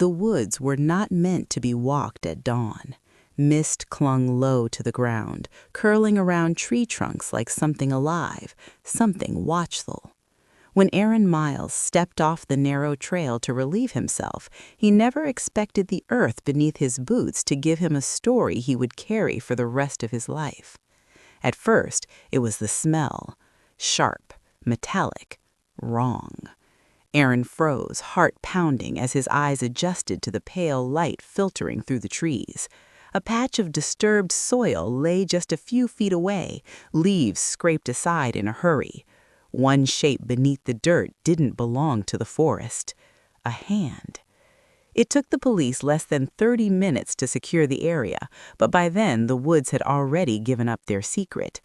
The woods were not meant to be walked at dawn. Mist clung low to the ground, curling around tree trunks like something alive, something watchful. When Aaron Miles stepped off the narrow trail to relieve himself, he never expected the earth beneath his boots to give him a story he would carry for the rest of his life. At first, it was the smell. Sharp, metallic, wrong. Aaron froze, heart pounding, as his eyes adjusted to the pale light filtering through the trees. A patch of disturbed soil lay just a few feet away, leaves scraped aside in a hurry. One shape beneath the dirt didn't belong to the forest. A hand. It took the police less than 30 minutes to secure the area, but by then the woods had already given up their secret.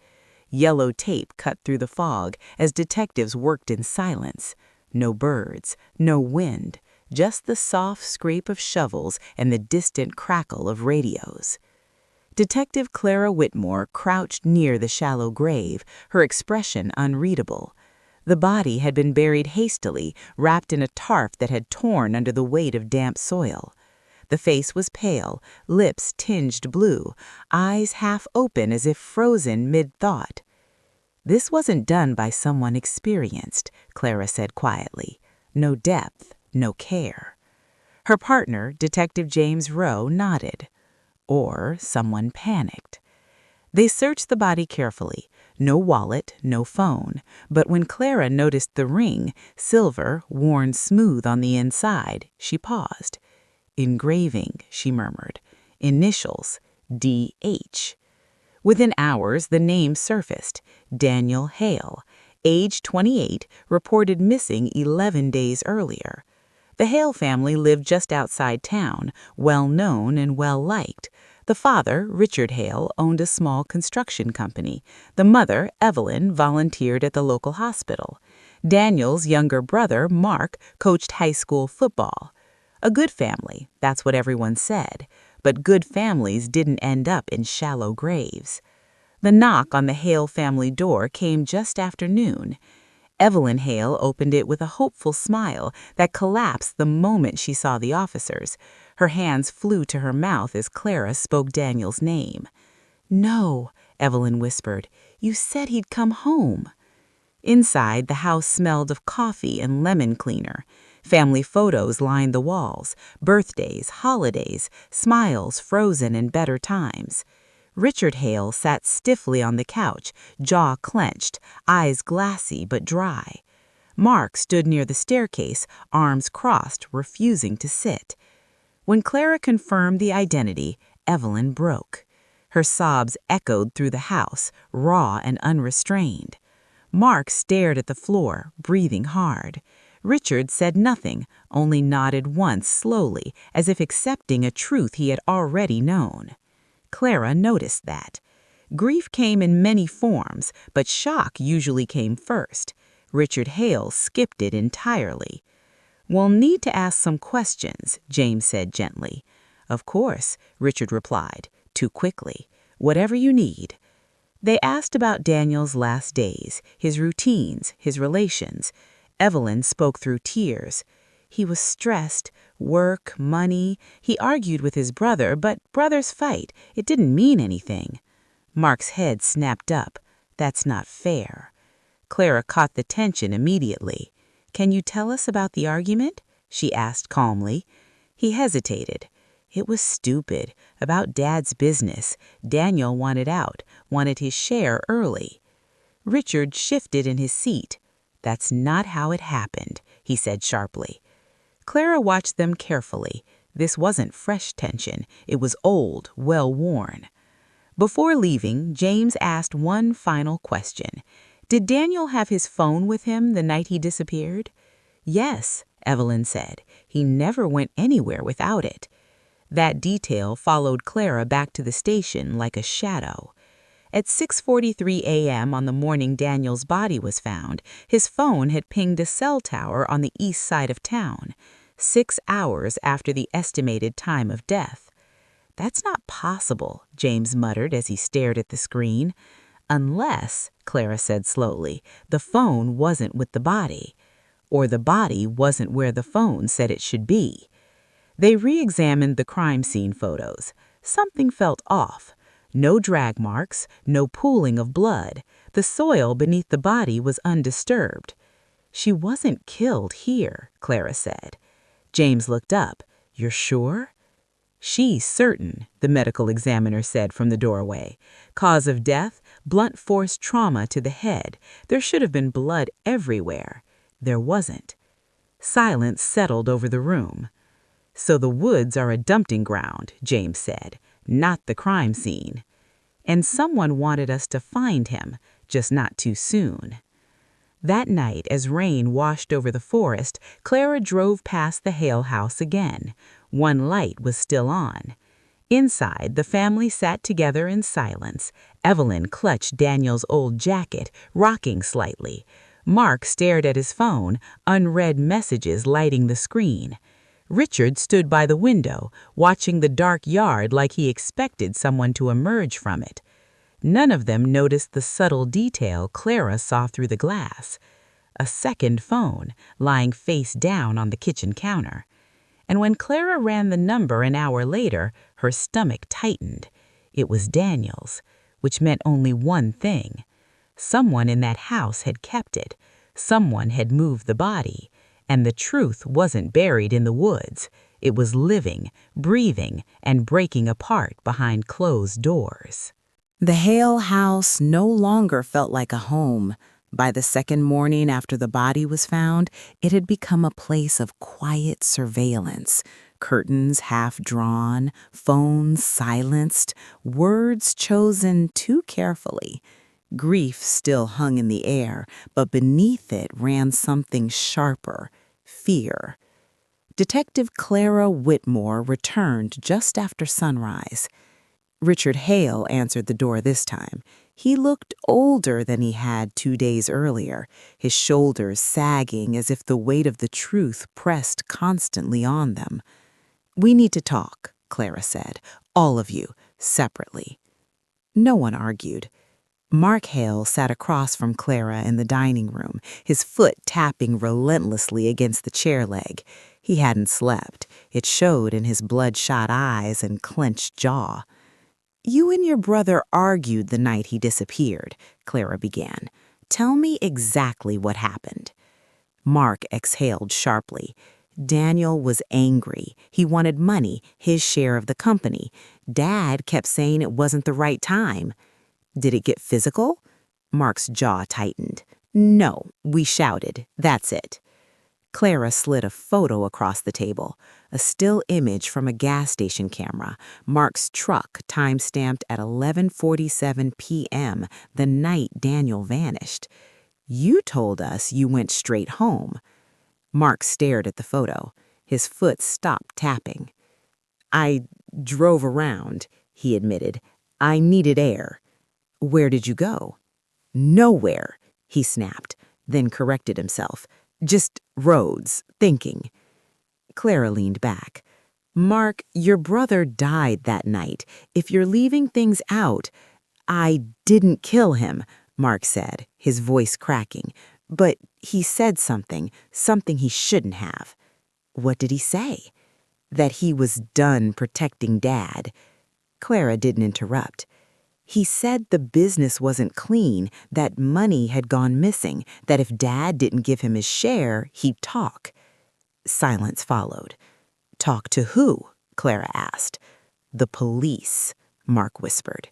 Yellow tape cut through the fog as detectives worked in silence. No birds, no wind, just the soft scrape of shovels and the distant crackle of radios. Detective Clara Whitmore crouched near the shallow grave, her expression unreadable. The body had been buried hastily, wrapped in a tarp that had torn under the weight of damp soil. The face was pale, lips tinged blue, eyes half open as if frozen mid-thought. "This wasn't done by someone experienced," Clara said quietly. "No depth, no care." Her partner, Detective James Rowe, nodded. Or someone panicked. They searched the body carefully. No wallet, no phone. But when Clara noticed the ring, silver, worn smooth on the inside, she paused. "Engraving," she murmured. "Initials, D.H." Within hours, the name surfaced. Daniel Hale, age 28, reported missing 11 days earlier. The Hale family lived just outside town, well-known and well-liked. The father, Richard Hale, owned a small construction company. The mother, Evelyn, volunteered at the local hospital. Daniel's younger brother, Mark, coached high school football. A good family, that's what everyone said. But good families didn't end up in shallow graves. The knock on the Hale family door came just after noon. Evelyn Hale opened it with a hopeful smile that collapsed the moment she saw the officers. Her hands flew to her mouth as Clara spoke Daniel's name. "No," Evelyn whispered. "You said he'd come home." Inside, the house smelled of coffee and lemon cleaner. Family photos lined the walls, birthdays, holidays, smiles frozen in better times. Richard Hale sat stiffly on the couch, jaw clenched, eyes glassy but dry. Mark stood near the staircase, arms crossed, refusing to sit. When Clara confirmed the identity, Evelyn broke. Her sobs echoed through the house, raw and unrestrained. Mark stared at the floor, breathing hard. Richard said nothing, only nodded once slowly, as if accepting a truth he had already known. Clara noticed that. Grief came in many forms, but shock usually came first. Richard Hale skipped it entirely. "We'll need to ask some questions," James said gently. "Of course," Richard replied, too quickly. "Whatever you need." They asked about Daniel's last days, his routines, his relations. Evelyn spoke through tears. "He was stressed, work, money. He argued with his brother, but brothers fight. It didn't mean anything." Mark's head snapped up. "That's not fair." Clara caught the tension immediately. "Can you tell us about the argument?" she asked calmly. He hesitated. "It was stupid, about Dad's business. Daniel wanted out, wanted his share early." Richard shifted in his seat. "That's not how it happened," he said sharply. Clara watched them carefully. This wasn't fresh tension. It was old, well-worn. Before leaving, James asked one final question. "Did Daniel have his phone with him the night he disappeared?" "Yes," Evelyn said. "He never went anywhere without it." That detail followed Clara back to the station like a shadow. At 6:43 a.m. on the morning Daniel's body was found, his phone had pinged a cell tower on the east side of town, 6 hours after the estimated time of death. "That's not possible," James muttered as he stared at the screen. "Unless," Clara said slowly, "the phone wasn't with the body. Or the body wasn't where the phone said it should be." They re-examined the crime scene photos. Something felt off. No drag marks, no pooling of blood. The soil beneath the body was undisturbed. "She wasn't killed here," Clara said. James looked up. "You're sure?" "She's certain," the medical examiner said from the doorway. "Cause of death, blunt force trauma to the head. There should have been blood everywhere. There wasn't." Silence settled over the room. "So the woods are a dumping ground," James said, "not the crime scene. And someone wanted us to find him, just not too soon." That night, as rain washed over the forest, Clara drove past the Hale house again. One light was still on. Inside, the family sat together in silence. Evelyn clutched Daniel's old jacket, rocking slightly. Mark stared at his phone, unread messages lighting the screen. Richard stood by the window, watching the dark yard like he expected someone to emerge from it. None of them noticed the subtle detail Clara saw through the glass. A second phone, lying face down on the kitchen counter. And when Clara ran the number an hour later, her stomach tightened. It was Daniel's, which meant only one thing. Someone in that house had kept it. Someone had moved the body. And the truth wasn't buried in the woods. It was living, breathing, and breaking apart behind closed doors. The Hale house no longer felt like a home. By the second morning after the body was found, it had become a place of quiet surveillance. Curtains half drawn, phones silenced, words chosen too carefully. Grief still hung in the air, but beneath it ran something sharper, fear. Detective Clara Whitmore returned just after sunrise. Richard Hale answered the door this time. He looked older than he had 2 days earlier, his shoulders sagging as if the weight of the truth pressed constantly on them. "We need to talk," Clara said, "all of you, separately." No one argued. Mark Hale sat across from Clara in the dining room, his foot tapping relentlessly against the chair leg. He hadn't slept. It showed in his bloodshot eyes and clenched jaw. "You and your brother argued the night he disappeared," Clara began. "Tell me exactly what happened." Mark exhaled sharply. Daniel was angry. He wanted money, his share of the company. Dad kept saying it wasn't the right time. "Did it get physical?" Mark's jaw tightened. "No, we shouted. That's it." Clara slid a photo across the table, a still image from a gas station camera, Mark's truck time-stamped at 11:47 p.m., the night Daniel vanished. "You told us you went straight home." Mark stared at the photo. His foot stopped tapping. "I drove around," he admitted. "I needed air." "Where did you go?" "Nowhere," he snapped, then corrected himself. "Just roads, thinking." Clara leaned back. "Mark, your brother died that night. If you're leaving things out—" "I didn't kill him," Mark said, his voice cracking. "But he said something he shouldn't have." "What did he say?" "That he was done protecting Dad." Clara didn't interrupt. "He said the business wasn't clean, that money had gone missing, that if Dad didn't give him his share, he'd talk." Silence followed. "Talk to who?" Clara asked. "The police," Mark whispered.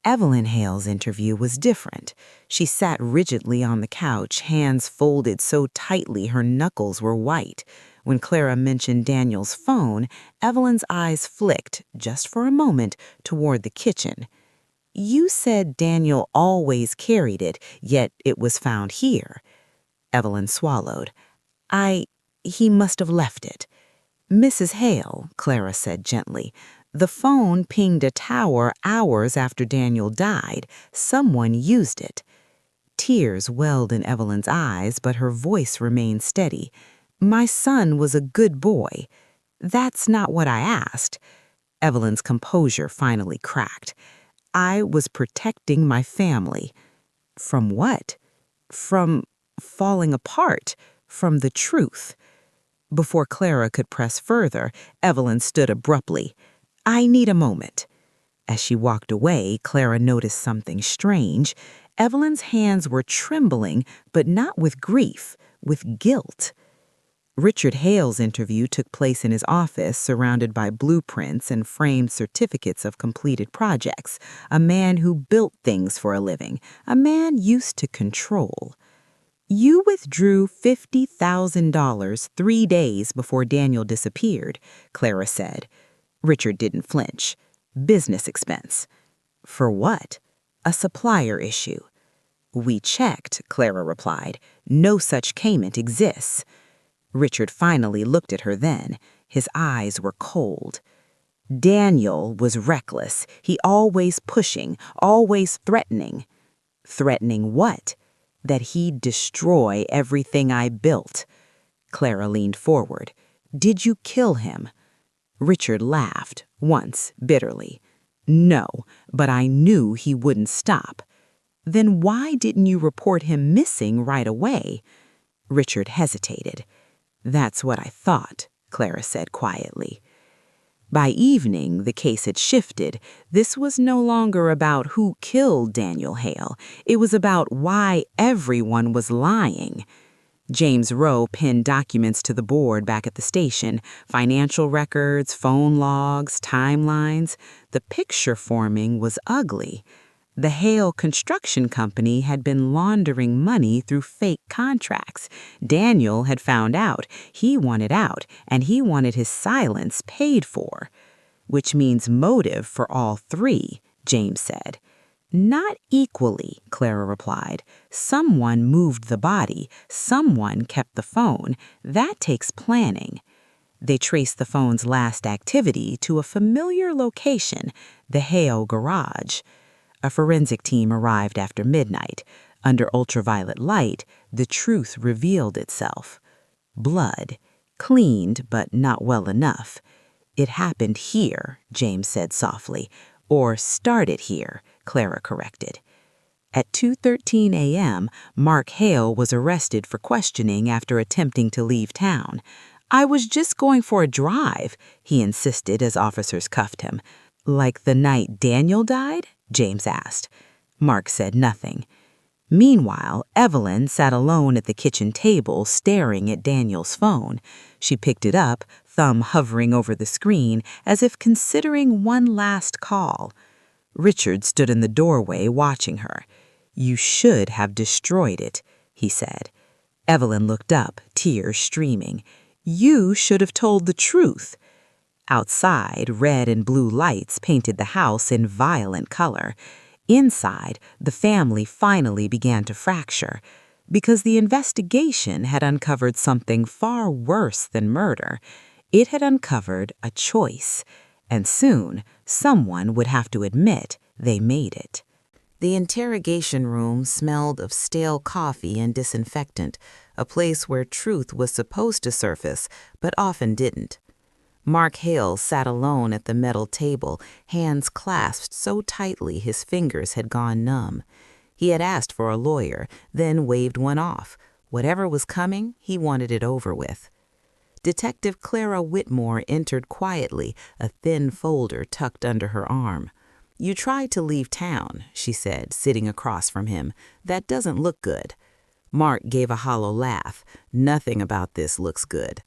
Evelyn Hale's interview was different. She sat rigidly on the couch, hands folded so tightly her knuckles were white. When Clara mentioned Daniel's phone, Evelyn's eyes flicked, just for a moment, toward the kitchen. "You said Daniel always carried it, yet it was found here." Evelyn swallowed. He must have left it." "Mrs. Hale," Clara said gently, "the phone pinged a tower hours after Daniel died. Someone used it." Tears welled in Evelyn's eyes, but her voice remained steady. "My son was a good boy." "That's not what I asked." Evelyn's composure finally cracked. "I was protecting my family." "From what?" "From falling apart. From the truth." Before Clara could press further, Evelyn stood abruptly. "I need a moment." As she walked away, Clara noticed something strange. Evelyn's hands were trembling, but not with grief, with guilt. Richard Hale's interview took place in his office, surrounded by blueprints and framed certificates of completed projects. A man who built things for a living, a man used to control. "You withdrew $50,000 3 days before Daniel disappeared," Clara said. Richard didn't flinch. "Business expense." "For what?" "A supplier issue." "We checked," Clara replied. "No such payment exists." Richard finally looked at her then. His eyes were cold. "Daniel was reckless. He always pushing, always threatening." "Threatening what?" "That he'd destroy everything I built." Clara leaned forward. "Did you kill him?" Richard laughed, once, bitterly. "No, but I knew he wouldn't stop." "Then why didn't you report him missing right away?" Richard hesitated. "That's what I thought," Clara said quietly. By evening, the case had shifted. This was no longer about who killed Daniel Hale. It was about why everyone was lying. James Rowe pinned documents to the board back at the station, financial records, phone logs, timelines. The picture forming was ugly. The Hale Construction Company had been laundering money through fake contracts. Daniel had found out. He wanted out, and he wanted his silence paid for. "Which means motive for all three," James said. "Not equally," Clara replied. "Someone moved the body. Someone kept the phone. That takes planning." They traced the phone's last activity to a familiar location, the Hale garage. A forensic team arrived after midnight. Under ultraviolet light, the truth revealed itself. Blood, cleaned but not well enough. "It happened here," James said softly. "Or started here," Clara corrected. At 2:13 a.m., Mark Hale was arrested for questioning after attempting to leave town. "I was just going for a drive," he insisted as officers cuffed him. "Like the night Daniel died?" James asked. Mark said nothing. Meanwhile, Evelyn sat alone at the kitchen table staring at Daniel's phone. She picked it up, thumb hovering over the screen, as if considering one last call. Richard stood in the doorway watching her. "You should have destroyed it," he said. Evelyn looked up, tears streaming. "You should have told the truth." Outside, red and blue lights painted the house in violent color. Inside, the family finally began to fracture, because the investigation had uncovered something far worse than murder. It had uncovered a choice, and soon someone would have to admit they made it. The interrogation room smelled of stale coffee and disinfectant, a place where truth was supposed to surface, but often didn't. Mark Hale sat alone at the metal table, hands clasped so tightly his fingers had gone numb. He had asked for a lawyer, then waved one off. Whatever was coming, he wanted it over with. Detective Clara Whitmore entered quietly, a thin folder tucked under her arm. "You tried to leave town," she said, sitting across from him. "That doesn't look good." Mark gave a hollow laugh. "Nothing about this looks good."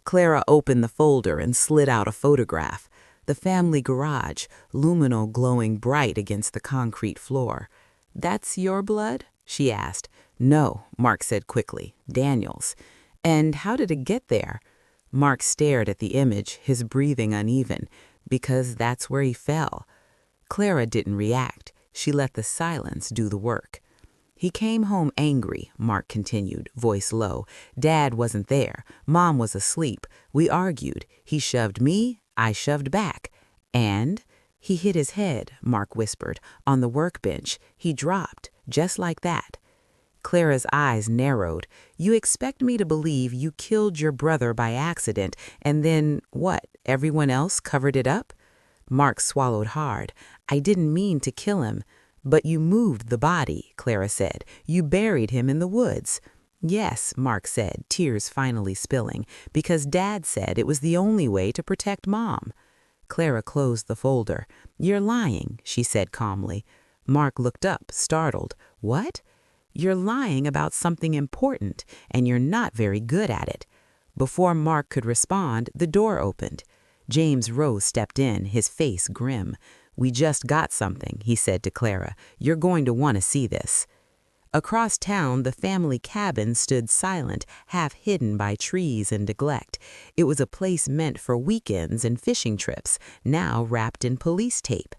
Clara opened the folder and slid out a photograph. The family garage, luminol glowing bright against the concrete floor. "That's your blood?" she asked. "No," Mark said quickly. "Daniel's." "And how did it get there?" Mark stared at the image, his breathing uneven. "Because that's where he fell." Clara didn't react. She let the silence do the work. "He came home angry," Mark continued, voice low. "Dad wasn't there. Mom was asleep. We argued. He shoved me. I shoved back. And he hit his head," Mark whispered, "on the workbench. He dropped, just like that." Clara's eyes narrowed. "You expect me to believe you killed your brother by accident, and then, what, everyone else covered it up?" Mark swallowed hard. "I didn't mean to kill him." "But you moved the body," Clara said. "You buried him in the woods." Yes, Mark said, tears finally spilling, because Dad said it was the only way to protect Mom. Clara closed the folder. You're lying, she said calmly. Mark looked up, startled. What? You're lying about something important, and you're not very good at it. Before Mark could respond, the door opened. James Rose stepped in, his face grim. We just got something, he said to Clara. You're going to want to see this. Across town, the family cabin stood silent, half hidden by trees and neglect. It was a place meant for weekends and fishing trips, now wrapped in police tape.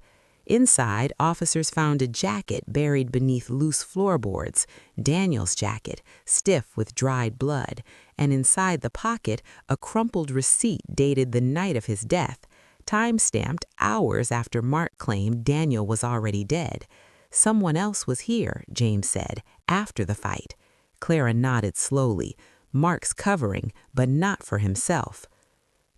Inside, officers found a jacket buried beneath loose floorboards, Daniel's jacket, stiff with dried blood, and inside the pocket, a crumpled receipt dated the night of his death, time-stamped hours after Mark claimed Daniel was already dead. Someone else was here, James said, after the fight. Clara nodded slowly. Mark's covering, but not for himself.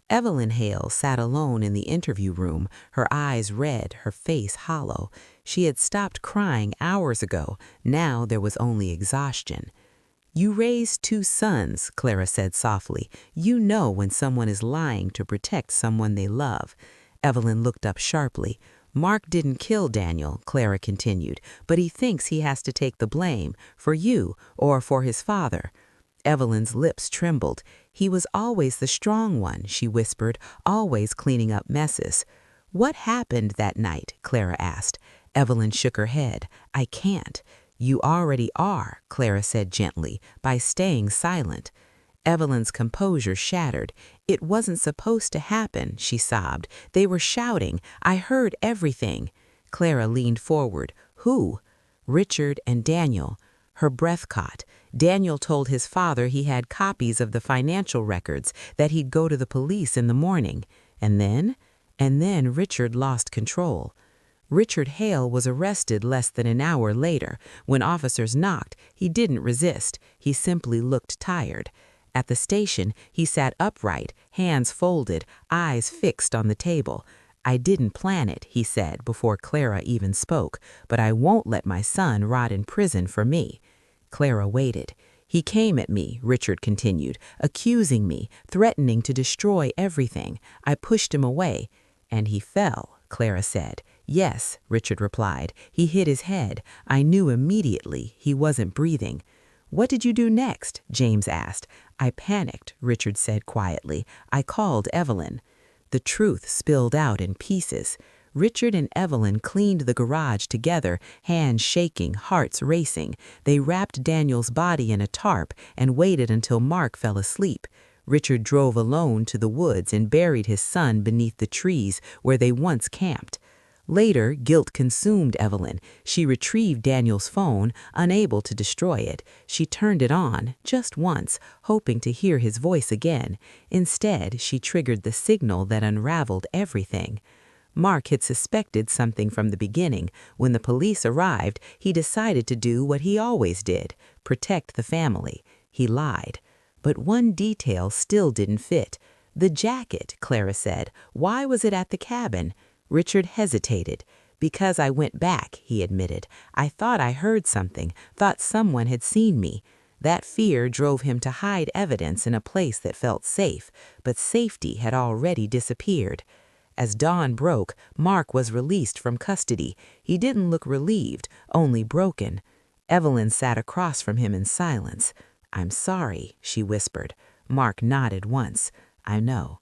Evelyn Hale sat alone in the interview room, her eyes red, her face hollow. She had stopped crying hours ago. Now there was only exhaustion. You raised 2 sons, Clara said softly. You know when someone is lying to protect someone they love. Evelyn looked up sharply. Mark didn't kill Daniel, Clara continued, but he thinks he has to take the blame, for you or for his father. Evelyn's lips trembled. He was always the strong one, she whispered, always cleaning up messes. What happened that night? Clara asked. Evelyn shook her head. I can't. You already are, Clara said gently, by staying silent. Evelyn's composure shattered. It wasn't supposed to happen, she sobbed. They were shouting. I heard everything. Clara leaned forward. Who? Richard and Daniel. Her breath caught. Daniel told his father he had copies of the financial records, that he'd go to the police in the morning. And then Richard lost control. Richard Hale was arrested less than an hour later. When officers knocked, he didn't resist. He simply looked tired. At the station, he sat upright, hands folded, eyes fixed on the table. I didn't plan it, he said before Clara even spoke, but I won't let my son rot in prison for me. Clara waited. He came at me, Richard continued, accusing me, threatening to destroy everything. I pushed him away. And he fell, Clara said. Yes, Richard replied. He hit his head. I knew immediately he wasn't breathing. What did you do next? James asked. I panicked, Richard said quietly. I called Evelyn. The truth spilled out in pieces. Richard and Evelyn cleaned the garage together, hands shaking, hearts racing. They wrapped Daniel's body in a tarp and waited until Mark fell asleep. Richard drove alone to the woods and buried his son beneath the trees where they once camped. Later, guilt consumed Evelyn. She retrieved Daniel's phone, unable to destroy it. She turned it on, just once, hoping to hear his voice again. Instead, she triggered the signal that unraveled everything. Mark had suspected something from the beginning. When the police arrived, he decided to do what he always did, protect the family. He lied. But one detail still didn't fit. The jacket, Clara said. Why was it at the cabin? Richard hesitated. Because I went back, he admitted. I thought I heard something, thought someone had seen me. That fear drove him to hide evidence in a place that felt safe, but safety had already disappeared. As dawn broke, Mark was released from custody. He didn't look relieved, only broken. Evelyn sat across from him in silence. I'm sorry, she whispered. Mark nodded once. I know.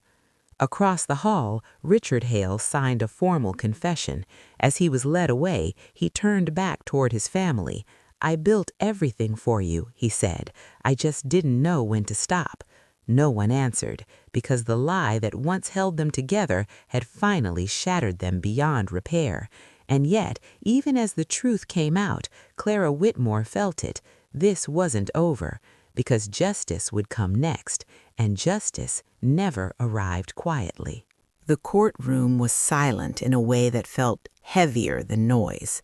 Across the hall, Richard Hale signed a formal confession. As he was led away, he turned back toward his family. I built everything for you, he said. I just didn't know when to stop. No one answered, because the lie that once held them together had finally shattered them beyond repair. And yet, even as the truth came out, Clara Whitmore felt it. This wasn't over, because justice would come next, and justice never arrived quietly. The courtroom was silent in a way that felt heavier than noise.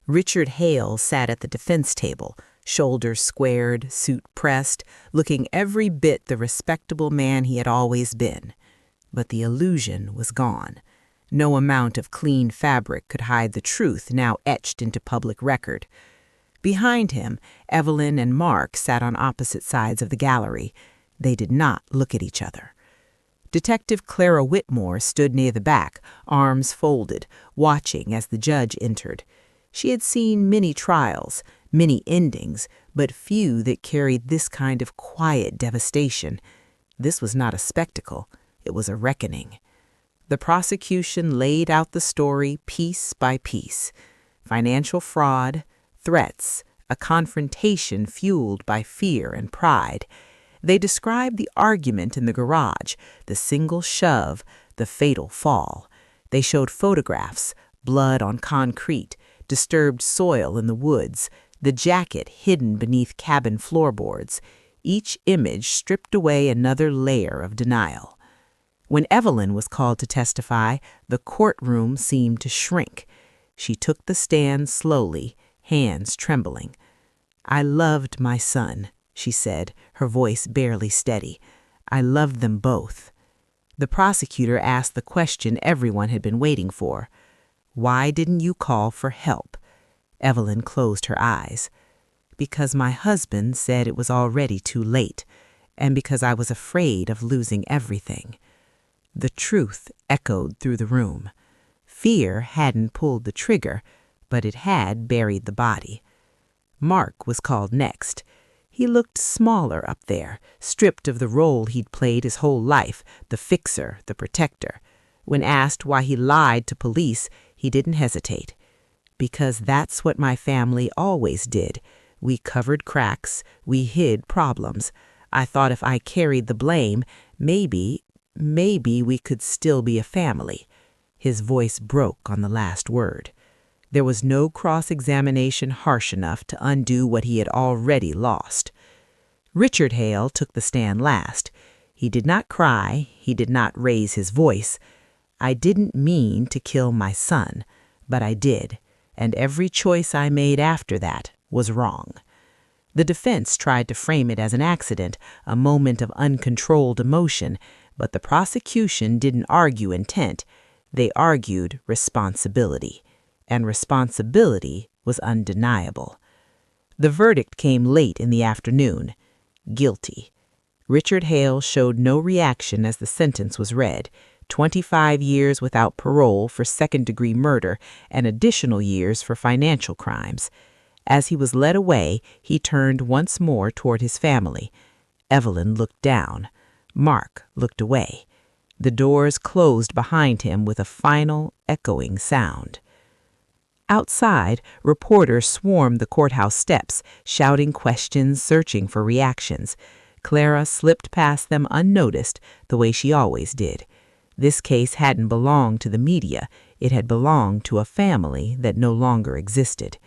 Richard Hale sat at the defense table, shoulders squared, suit pressed, looking every bit the respectable man he had always been. But the illusion was gone. No amount of clean fabric could hide the truth now etched into public record. Behind him, Evelyn and Mark sat on opposite sides of the gallery. They did not look at each other. Detective Clara Whitmore stood near the back, arms folded, watching as the judge entered. She had seen many trials, many endings, but few that carried this kind of quiet devastation. This was not a spectacle. It was a reckoning. The prosecution laid out the story piece by piece. Financial fraud, threats, a confrontation fueled by fear and pride. They described the argument in the garage, the single shove, the fatal fall. They showed photographs, blood on concrete, disturbed soil in the woods, the jacket hidden beneath cabin floorboards. Each image stripped away another layer of denial. When Evelyn was called to testify, the courtroom seemed to shrink. She took the stand slowly, hands trembling. "I loved my son," she said, her voice barely steady. "I loved them both." The prosecutor asked the question everyone had been waiting for. "Why didn't you call for help?" Evelyn closed her eyes. "Because my husband said it was already too late, and because I was afraid of losing everything." The truth echoed through the room. Fear hadn't pulled the trigger, but it had buried the body. Mark was called next. He looked smaller up there, stripped of the role he'd played his whole life, the fixer, the protector. When asked why he lied to police, he didn't hesitate. "Because that's what my family always did. We covered cracks, we hid problems. I thought if I carried the blame, maybe we could still be a family." His voice broke on the last word. There was no cross-examination harsh enough to undo what he had already lost. Richard Hale took the stand last. He did not cry, he did not raise his voice. "I didn't mean to kill my son, but I did, and every choice I made after that was wrong." The defense tried to frame it as an accident, a moment of uncontrolled emotion, but the prosecution didn't argue intent. They argued responsibility, and responsibility was undeniable. The verdict came late in the afternoon. Guilty. Richard Hale showed no reaction as the sentence was read. 25 years without parole for second-degree murder and additional years for financial crimes. As he was led away, he turned once more toward his family. Evelyn looked down. Mark looked away. The doors closed behind him with a final, echoing sound. Outside, reporters swarmed the courthouse steps, shouting questions, searching for reactions. Clara slipped past them unnoticed, the way she always did. This case hadn't belonged to the media. It had belonged to a family that no longer existed.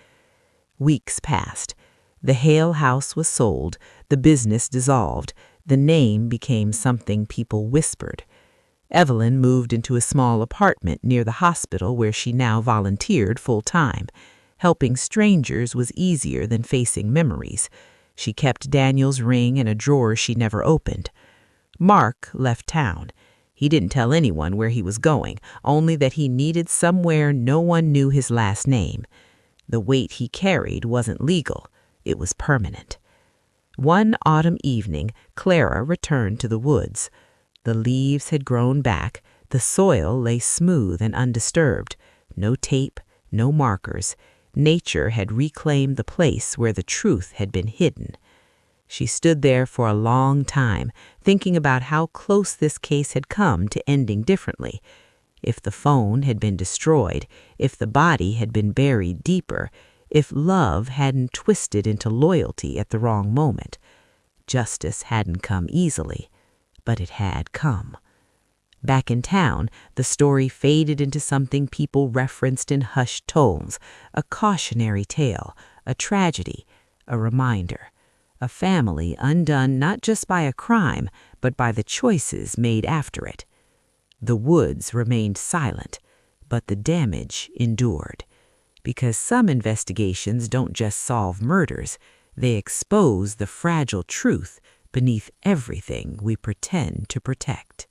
Weeks passed. The Hale house was sold, the business dissolved, the name became something people whispered. Evelyn moved into a small apartment near the hospital where she now volunteered full-time. Helping strangers was easier than facing memories. She kept Daniel's ring in a drawer she never opened. Mark left town. He didn't tell anyone where he was going, only that he needed somewhere no one knew his last name. The weight he carried wasn't legal. It was permanent. One autumn evening, Clara returned to the woods. The leaves had grown back. The soil lay smooth and undisturbed. No tape, no markers. Nature had reclaimed the place where the truth had been hidden. She stood there for a long time, thinking about how close this case had come to ending differently. If the phone had been destroyed, if the body had been buried deeper, if love hadn't twisted into loyalty at the wrong moment. Justice hadn't come easily, but it had come. Back in town, the story faded into something people referenced in hushed tones, a cautionary tale, a tragedy, a reminder. A family undone not just by a crime, but by the choices made after it. The woods remained silent, but the damage endured. Because some investigations don't just solve murders, they expose the fragile truth beneath everything we pretend to protect.